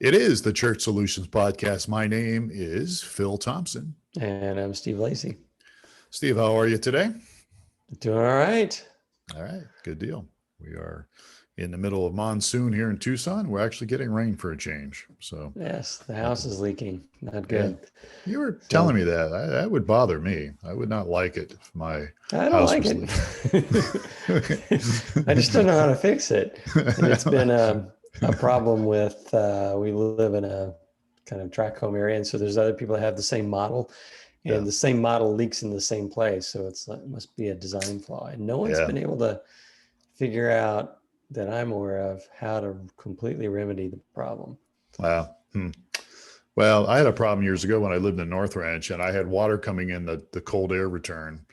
It is the Church Solutions Podcast. My name is Phil Thompson. And I'm Steve Lacy. Steve, how are you today? Doing all right. All right, good deal. We are in the middle of monsoon here in Tucson. We're actually getting rain for a change. So yes, the house is leaking. Not yeah, good. you were telling me that. That would bother me. I would not like it if my I don't house like was it. leaking. I just don't know how to fix it. And it's been a problem with, we live in a kind of tract home area. And so there's other people that have the same model and the same model leaks in the same place. So it must be a design flaw. And no one's been able to figure out that I'm aware of how to completely remedy the problem. Wow. Well, I had a problem years ago when I lived in North Ranch and I had water coming in the cold air return.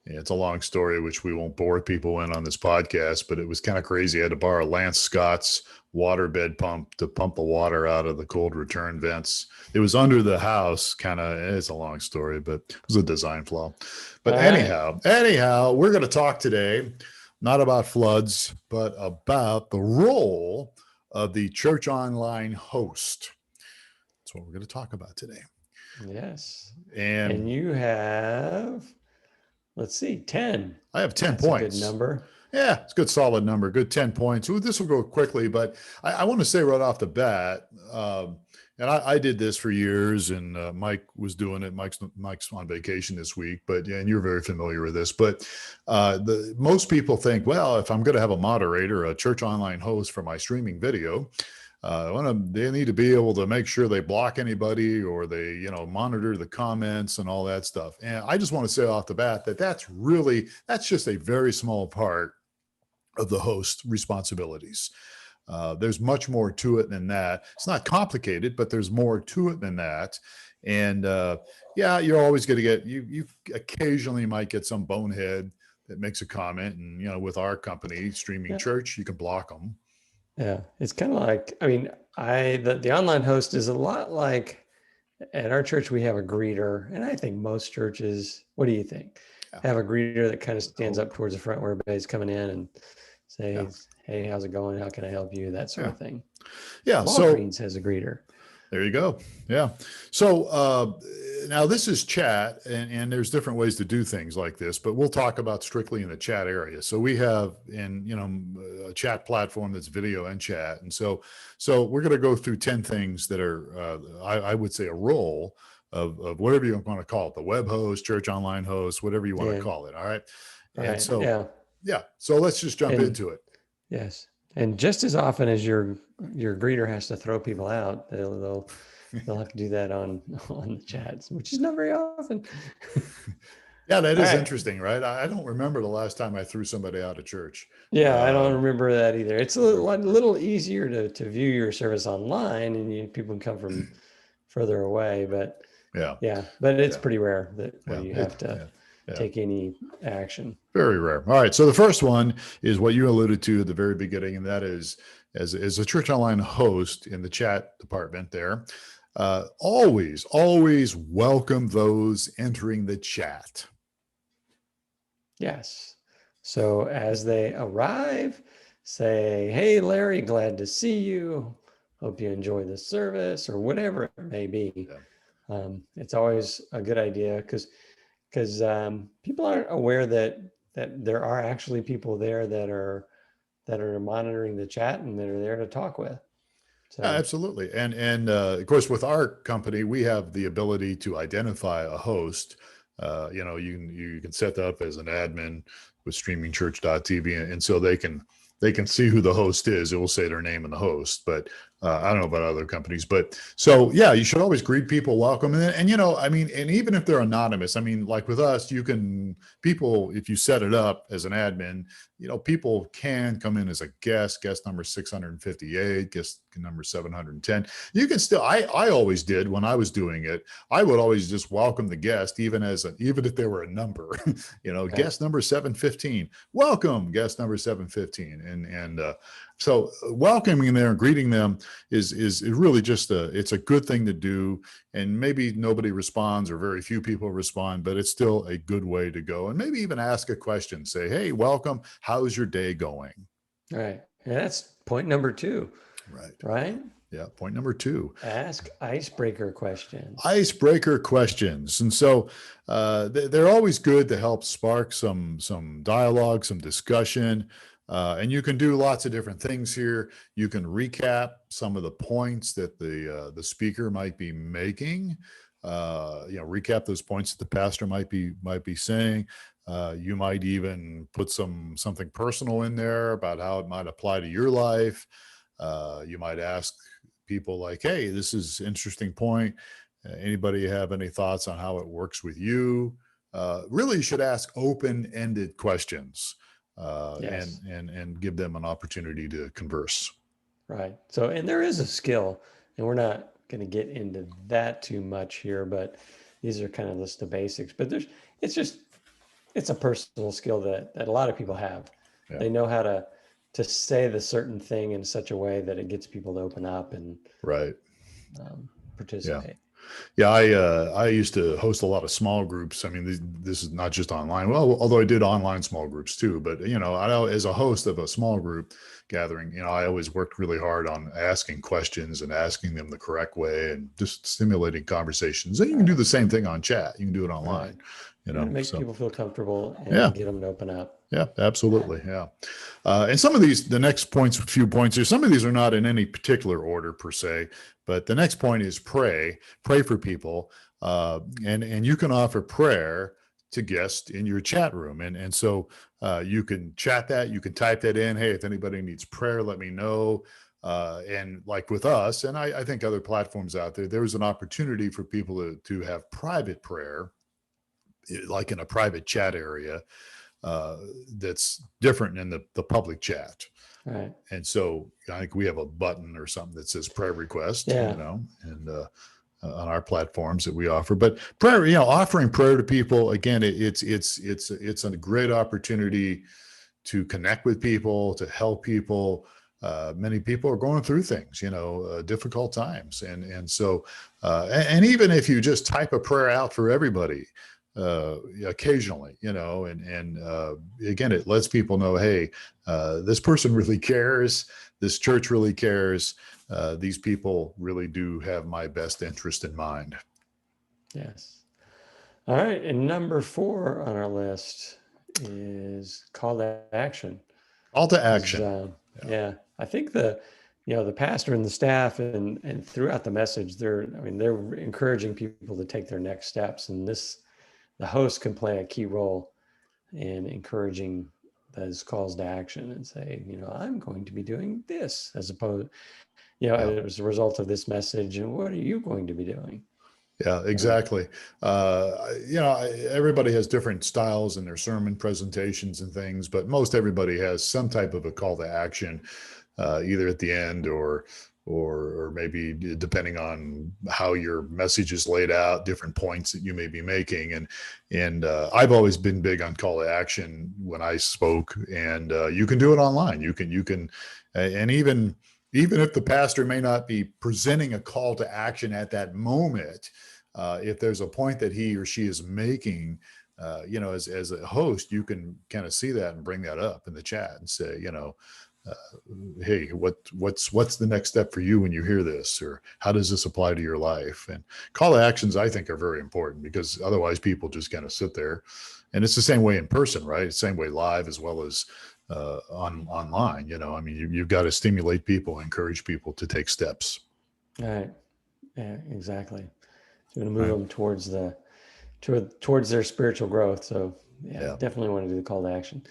It's a long story, which we won't bore people in on this podcast, but it was kind of crazy. I had to borrow Lance Scott's waterbed pump to pump the water out of the cold return vents. It was under the house, it's a long story, but it was a design flaw. But anyhow, we're going to talk today, not about floods, but about the role of the church online host. That's what we're going to talk about today. Yes. And you have, let's see, 10. I have 10 That's points. A good number. Yeah, it's a good solid number. Good 10 points. Ooh, this will go quickly, but I want to say right off the bat, and I did this for years, and Mike was doing it. Mike's on vacation this week, and you're very familiar with this. But most people think, well, if I'm going to have a moderator, a church online host for my streaming video, they need to be able to make sure they block anybody or they, monitor the comments and all that stuff. And I just want to say off the bat that that's just a very small part of the host responsibilities. There's much more to it than that. It's not complicated, but there's more to it than that. And you're always going to get, you occasionally might get some bonehead that makes a comment. And, with our company, Streaming Church, you can block them. Yeah, it's kind of like, the online host is a lot like at our church, we have a greeter. And I think most churches, what do you think? Have a greeter that kind of stands up towards the front where everybody's coming in and says, hey, how's it going? How can I help you? That sort of thing. Yeah. Walgreens has a greeter. There you go. Yeah. So now this is chat, and there's different ways to do things like this, but we'll talk about strictly in the chat area. So we have a chat platform that's video and chat. And so we're going to go through 10 things that are, I would say, a role of whatever you want to call it, the web host, church online host, whatever you want to call it. All right. And so let's just jump into it. Yes. And just as often as your greeter has to throw people out, they'll have to do that on the chats, which is not very often. Yeah, that is interesting, right? I don't remember the last time I threw somebody out of church. Yeah, I don't remember that either. It's a little easier to view your service online, and people can come from further away. But but it's pretty rare that you have to take any action. Very rare. All right. So the first one is what you alluded to at the very beginning, and that is as a church online host in the chat department there, always welcome those entering the chat. Yes. So as they arrive, say, hey, Larry, glad to see you. Hope you enjoy the service, or whatever it may be. Yeah. It's always a good idea because people aren't aware that there are actually people there that are monitoring the chat and that are there to talk with. So. Absolutely. And of course, with our company, we have the ability to identify a host. You can set that up as an admin with streamingchurch.tv. And so they can see who the host is. It will say their name and the host, but I don't know about other companies, but so you should always greet people, welcome. And even if they're anonymous, like with us, if you set it up as an admin, people can come in as a guest number 658, guest number 710. You can still, I always did when I was doing it, I would always just welcome the guest, even if they were a number, guest number 715, welcome guest number 715. So welcoming them and greeting them is really just it's a good thing to do. And maybe nobody responds or very few people respond, but it's still a good way to go. And maybe even ask a question, say, hey, welcome. How's your day going? All right. And that's point number 2. Right. right? Yeah. Point number 2. Ask icebreaker questions. Icebreaker questions. And so they're always good to help spark some dialogue, some discussion. And you can do lots of different things here. You can recap some of the points that the speaker might be making. Recap those points that the pastor might be saying. You might even put something personal in there about how it might apply to your life. You might ask people like, hey, this is an interesting point. Anybody have any thoughts on how it works with you? Really, you should ask open-ended questions Yes. and give them an opportunity to converse. Right. So, and there is a skill, and we're not going to get into that too much here, but these are kind of just the basics. But it's a personal skill that a lot of people have. Yeah. They know how to say the certain thing in such a way that it gets people to open up and Right. participate. Yeah, I used to host a lot of small groups. I mean, this is not just online. Well, although I did online small groups too. But as a host of a small group gathering, I always worked really hard on asking questions and asking them the correct way and just stimulating conversations. And you can do the same thing on chat. You can do it online. Right. Make people feel comfortable and Yeah. get them to open up. Yeah, absolutely. Yeah. And some of these, the next few points here, some of these are not in any particular order per se, but the next point is pray for people. And you can offer prayer to guests in your chat room. And so you can chat that, you can type that in. Hey, if anybody needs prayer, let me know. And like with us, and I think other platforms out there, there's an opportunity for people to have private prayer, like in a private chat area. That's different than the public chat. Right. And so I think we have a button or something that says prayer request, Yeah. And on our platforms that we offer. But prayer, offering prayer to people, again, it's a great opportunity to connect with people, to help people. Many people are going through things, difficult times. And so, and even if you just type a prayer out for everybody, occasionally, and again, it lets people know, hey, this person really cares. This church really cares. These people really do have my best interest in mind. Yes. All right. And number 4 on our list is call to action. Call to action. Yeah. I think the pastor and the staff and throughout the message, they're encouraging people to take their next steps. And the host can play a key role in encouraging those calls to action and say, I'm going to be doing this as opposed, as a result of this message. And what are you going to be doing? Yeah, exactly. Everybody has different styles in their sermon presentations and things, but most everybody has some type of a call to action, either at the end or maybe depending on how your message is laid out, different points that you may be making. And I've always been big on call to action when I spoke, and you can do it online. You can, and even if the pastor may not be presenting a call to action at that moment, if there's a point that he or she is making, as a host, you can kind of see that and bring that up in the chat and say, hey, what's the next step for you when you hear this, or how does this apply to your life? And call to actions, I think, are very important, because otherwise people just kind of sit there. And it's the same way in person, right? It's the same way live as well as online. You've got to stimulate people, encourage people to take steps. All right. Yeah, exactly. So you want to move them towards their spiritual growth. So definitely want to do the call to action.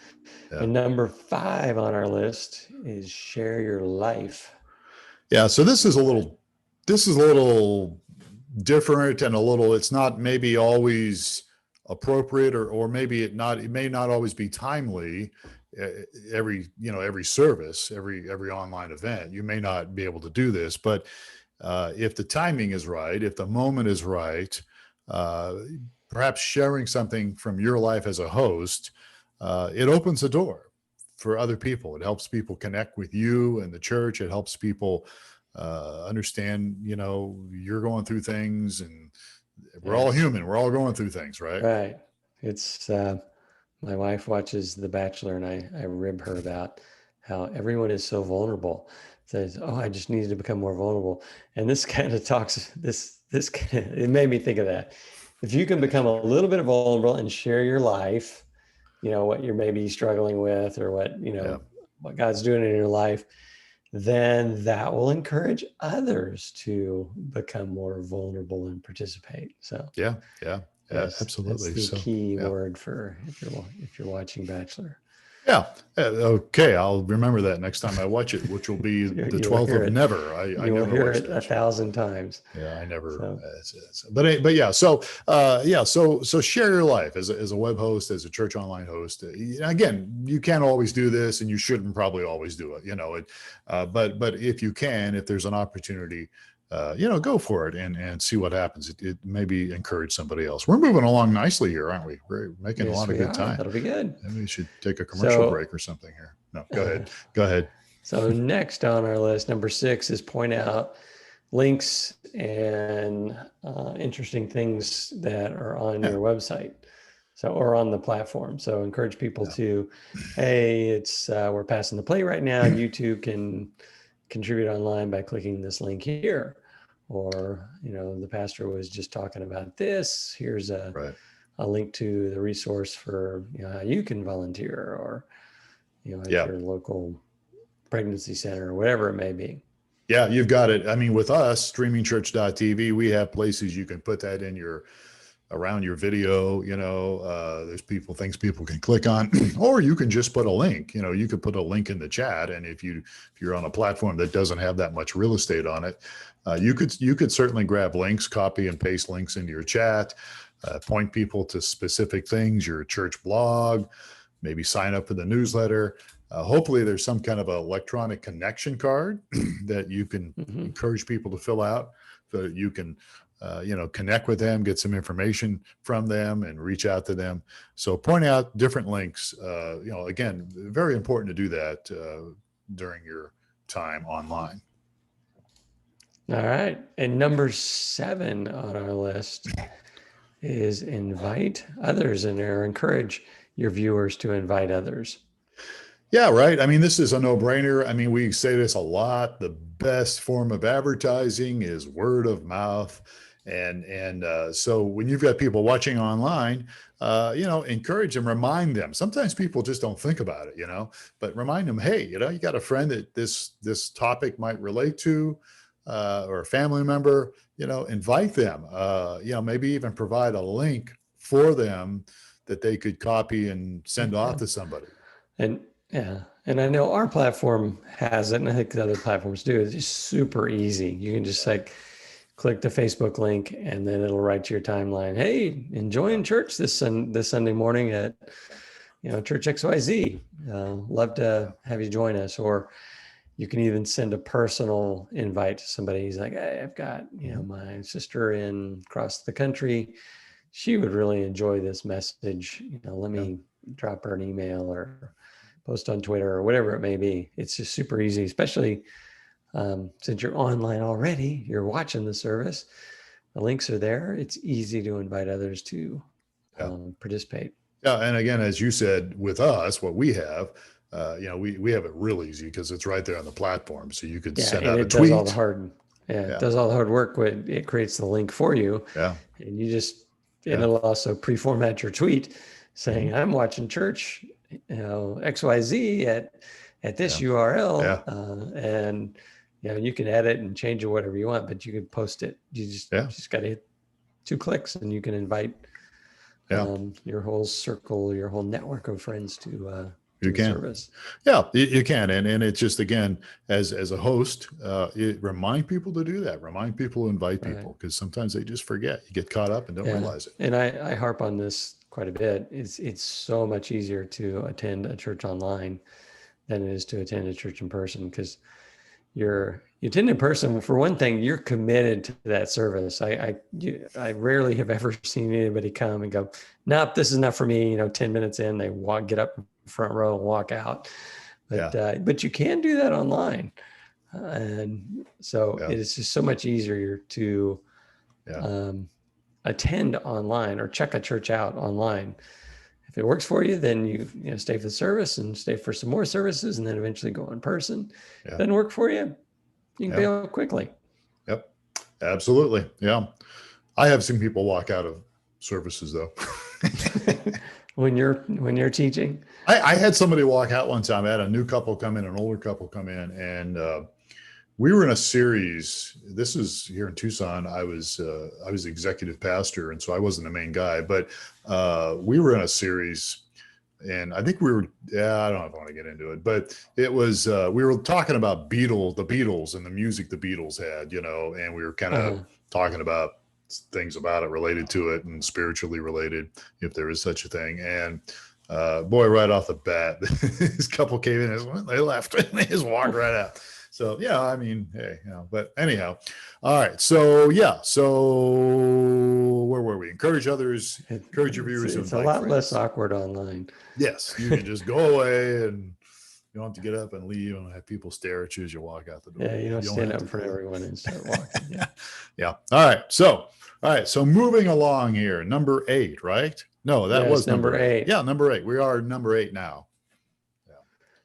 Yeah. And number 5 on our list is share your life. Yeah. So this is a little different and it's not maybe always appropriate, or maybe it may not always be timely. Every service, every online event, you may not be able to do this, but if the timing is right, if the moment is right, perhaps sharing something from your life as a host, it opens the door for other people. It helps people connect with you and the church. It helps people understand, you're going through things, and we're all human. We're all going through things, right? Right. It's my wife watches The Bachelor, and I rib her about how everyone is so vulnerable. says, "Oh, I just needed to become more vulnerable." And this kind of talks, it made me think of that. If you can become a little bit vulnerable and share your life, what you're maybe struggling with, or what, what God's doing in your life, then that will encourage others to become more vulnerable and participate. So Yeah. that's Absolutely. the So, key yeah. word for if you're watching Bachelor. Yeah. Okay. I'll remember that next time I watch it, which will be the You will 12th hear of it. never. I You will never hear watched it that show. 1,000 times. Yeah, I never. So, But yeah. So yeah. So share your life as a web host, as a church online host. Again, you can't always do this, and you shouldn't probably always do it. But if you can, if there's an opportunity, go for it and see what happens. It maybe encourage somebody else. We're moving along nicely here, aren't we? We're making a yes, lot of we good are. time. That'll be good. Maybe we should take a commercial So, break or something here. No, go ahead. Go ahead. So next on our list, number 6, is point out links and interesting things that are on your website, or on the platform. So encourage people to, hey, it's we're passing the plate right now. You too can contribute online by clicking this link here, or the pastor was just talking about this. Here's a link to the resource for how you can volunteer, or at your local pregnancy center, or whatever it may be. Yeah, you've got it. I mean, with us, streamingchurch.tv, we have places you can put that in around your video. There's things people can click on, or you can just put a link. You could put a link in the chat, and if you're on a platform that doesn't have that much real estate on it, you could certainly grab links, copy and paste links into your chat, point people to specific things, your church blog, maybe sign up for the newsletter. Hopefully there's some kind of an electronic connection card that you can encourage people to fill out, so that you can, connect with them, get some information from them, and reach out to them. So point out different links. Again, very important to do that during your time online. All right. And number 7 on our list is invite others, and encourage your viewers to invite others. Yeah, right. I mean, this is a no-brainer. I mean, we say this a lot. The best form of advertising is word of mouth. And so when you've got people watching online, encourage them, remind them. Sometimes people just don't think about it, but remind them, hey, you got a friend that this topic might relate to, or a family member, invite them, maybe even provide a link for them that they could copy and send off to somebody. And I know our platform has it, and I think the other platforms do. It's just super easy. You can just click the Facebook link, and then it'll write to your timeline, hey, enjoying church this Sunday morning at Church XYZ. Love to have you join us. Or you can even send a personal invite to somebody. He's like, hey, I've got my sister across the country. She would really enjoy this message. Let me drop her an email or post on Twitter or whatever it may be. It's just super easy, especially since you're online already, you're watching the service, the links are there. It's easy to invite others to participate. Yeah. And again, as you said, with us, what we have, we have it real easy because it's right there on the platform. So you could send out a tweet. Does all the hard, it does all the hard work when it creates the link for you. Yeah. And and it'll also pre-format your tweet saying, I'm watching church, XYZ at this URL. And you can edit and change it whatever you want, but you can post it. You just got to hit 2 clicks, and you can invite your whole circle, your whole network of friends to you can service. Yeah, you can. And it's just, again, as a host, remind people to do that. Remind people to invite people, because sometimes they just forget. You get caught up and don't realize it. And I harp on this quite a bit. It's so much easier to attend a church online than it is to attend a church in person, because you attend in person, for one thing, you're committed to that service. I rarely have ever seen anybody come and go, nope, this is not for me. 10 minutes in, they get up front row and walk out. But you can do that online. And so it is just so much easier to attend online or check a church out online. if it works for you, then you stay for the service and stay for some more services, and then eventually go in person. Yeah. Doesn't work for you, you can bail quickly. Yep. Absolutely. Yeah. I have seen people walk out of services though. when you're teaching. I had somebody walk out one time. I had a new couple come in, an older couple come in, and we were in a series. This is here in Tucson. I was executive pastor, and so I wasn't the main guy, but we were in a series, and I think we were. Yeah, I don't know if I want to get into it, but it was. We were talking about the Beatles, and the music the Beatles had, and we were kind of talking about things about it related to it and spiritually related, if there is such a thing. And boy, right off the bat, this couple came in and they left and they just walked right out. So yeah, I mean, hey, but anyhow, all right. So yeah, so where were we? Encourage others, encourage your viewers. It's a lot less awkward online. Yes, you can just go away and you don't have to get up and leave and have people stare at you as you walk out the door. Yeah, you don't stand up in front of everyone and start walking. Yeah. Yeah. All right. So moving along here, number 8, right? No, that was number 8. Yeah, number 8. We are number 8 now. Yeah.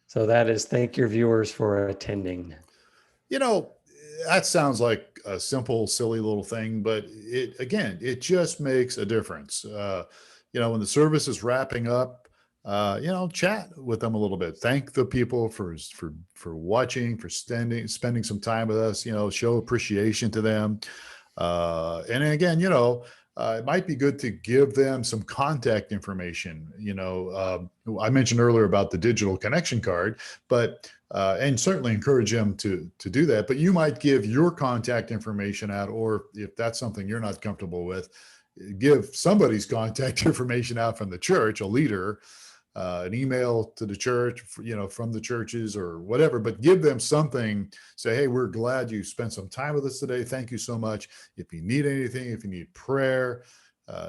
So that is thank your viewers for attending. That sounds like a simple, silly little thing, but it just makes a difference. When the service is wrapping up, chat with them a little bit. Thank the people for watching, for spending some time with us. Show appreciation to them. And again, it might be good to give them some contact information. I mentioned earlier about the digital connection card, but and certainly encourage them to do that. But you might give your contact information out, or if that's something you're not comfortable with, give somebody's contact information out from the church, a leader, an email to the church, from the churches or whatever, but give them something. Say, hey, we're glad you spent some time with us today. Thank you so much. If you need anything, if you need prayer,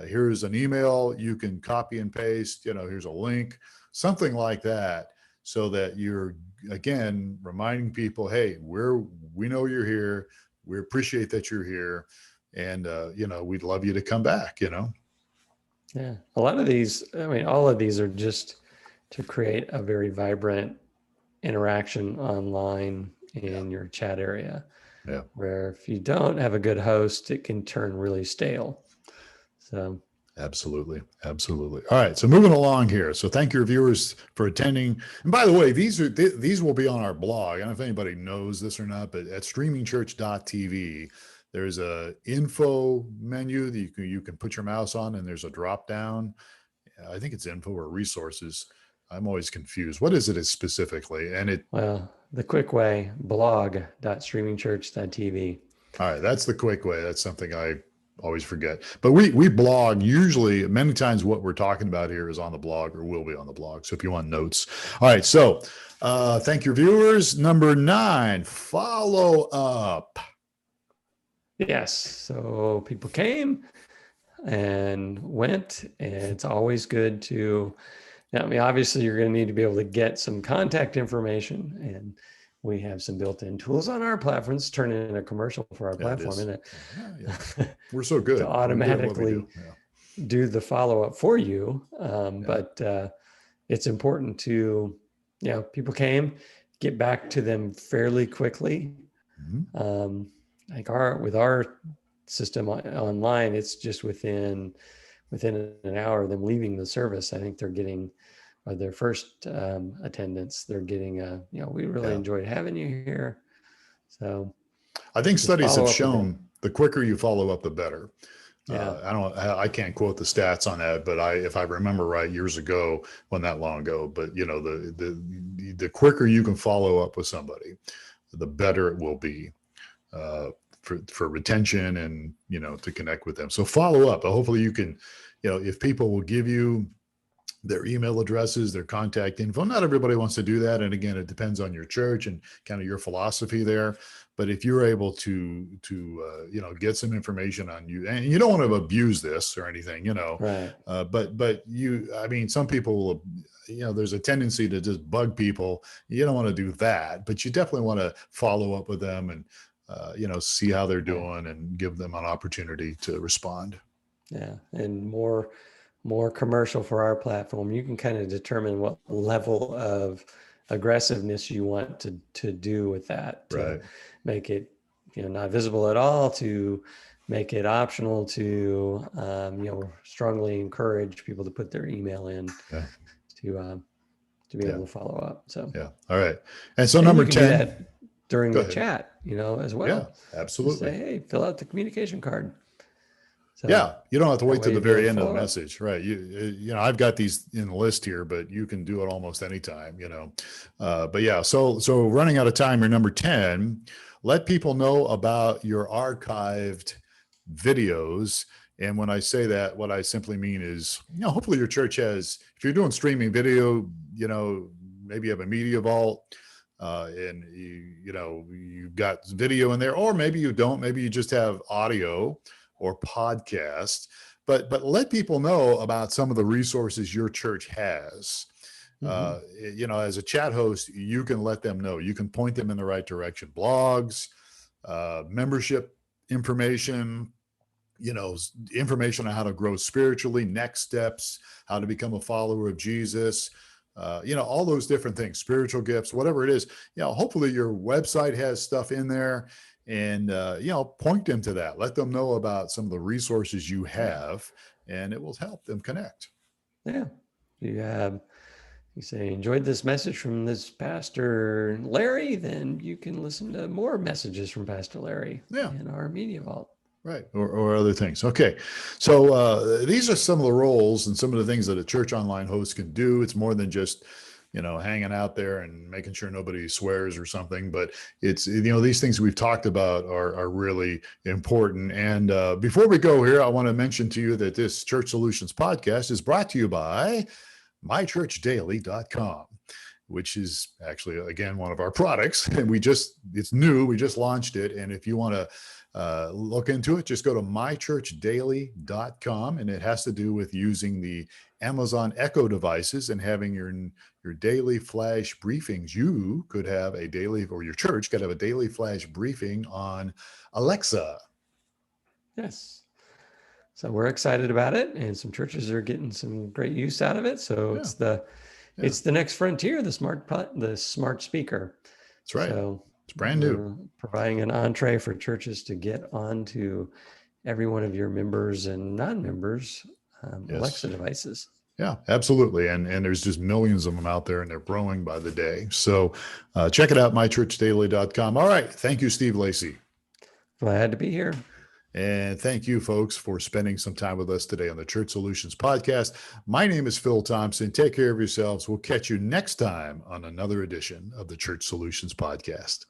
here's an email you can copy and paste, here's a link, something like that, so that you're, again, reminding people, hey, we know you're here. We appreciate that you're here. And, we'd love you to come back, Yeah. A lot of these, all of these are just to create a very vibrant interaction online in your chat area. Yeah. Where if you don't have a good host, it can turn really stale. So. Absolutely. All right. So moving along here. So thank your viewers for attending. And by the way, these will be on our blog. I don't know if anybody knows this or not, but at streamingchurch.tv, there's a info menu that you can put your mouse on, and there's a drop down. I think it's info or resources. I'm always confused. What is it specifically? And the quick way, blog.streamingchurch.tv. All right. That's the quick way. That's something I always forget. But we blog usually. Many times what we're talking about here is on the blog or will be on the blog. So if you want notes. All right. So thank your viewers. Number 9, follow up. Yes. So people came and went, and it's always good to, obviously you're going to need to be able to get some contact information, and we have some built-in tools on our platforms. Turn in a commercial for our platform, isn't it? Yeah. We're so good to automatically do the follow-up for you. But it's important to, people came, get back to them fairly quickly. Mm-hmm. With our system online, it's just within an hour of them leaving the service. I think they're getting their first attendance. They're getting we really enjoyed having you here. So I think studies have shown the quicker you follow up, the better. I can't quote the stats on that, but if I remember right, years ago, wasn't that long ago, but the quicker you can follow up with somebody, the better it will be. For retention and, to connect with them. So follow up. Hopefully you can, if people will give you their email addresses, their contact info, not everybody wants to do that. And again, it depends on your church and kind of your philosophy there. But if you're able to get some information on you, and you don't want to abuse this or anything, right. But some people will, there's a tendency to just bug people. You don't want to do that, but you definitely want to follow up with them and, see how they're doing and give them an opportunity to respond. Yeah. And more more commercial for our platform, you can kind of determine what level of aggressiveness you want to do with that, to Right. make it, not visible at all, to make it optional, to strongly encourage people to put their email in, Yeah. to be Yeah. able to follow up. So Yeah. All right. And so and number you can do 10, that during go the ahead. chat, as Yeah, well. Just say, absolutely. hey, fill out the communication card. So Yeah, you don't have to that wait way to the you'll be able very to end of the follow up. message, right? I've got these in the list here, but you can do it almost anytime, But yeah, so running out of time, your number 10, let people know about your archived videos. And when I say that, what I simply mean is, hopefully your church has, if you're doing streaming video, maybe you have a media vault, and you've got video in there, or maybe you don't, maybe you just have audio or podcast, but let people know about some of the resources your church has. As a chat host, you can let them know, you can point them in the right direction. Blogs, membership information, information on how to grow spiritually, next steps, how to become a follower of Jesus, all those different things, spiritual gifts, whatever it is. Hopefully your website has stuff in there, and point them to that. Let them know about some of the resources you have, and it will help them connect. Yeah. You say, enjoyed this message from this Pastor Larry, then you can listen to more messages from Pastor Larry in our media vault. Right. Or other things. Okay. So these are some of the roles and some of the things that a church online host can do. It's more than just, hanging out there and making sure nobody swears or something, but it's, these things we've talked about are really important. And before we go here, I want to mention to you that this Church Solutions podcast is brought to you by mychurchdaily.com, which is actually, again, one of our products. And it's new. We just launched it. And if you want to look into it, just go to mychurchdaily.com, and it has to do with using the Amazon Echo devices and having your daily flash briefings. You could have a daily, or your church could have a daily flash briefing on Alexa. Yes. So we're excited about it, and some churches are getting some great use out of it. So it's the next frontier, the smart speaker. That's right. So it's brand new, providing an entree for churches to get onto every one of your members and non-members Alexa devices. Yeah, absolutely. And there's just millions of them out there, and they're growing by the day. So check it out, mychurchdaily.com. All right. Thank you, Steve Lacy. Glad to be here. And thank you, folks, for spending some time with us today on the Church Solutions Podcast. My name is Phil Thompson. Take care of yourselves. We'll catch you next time on another edition of the Church Solutions Podcast.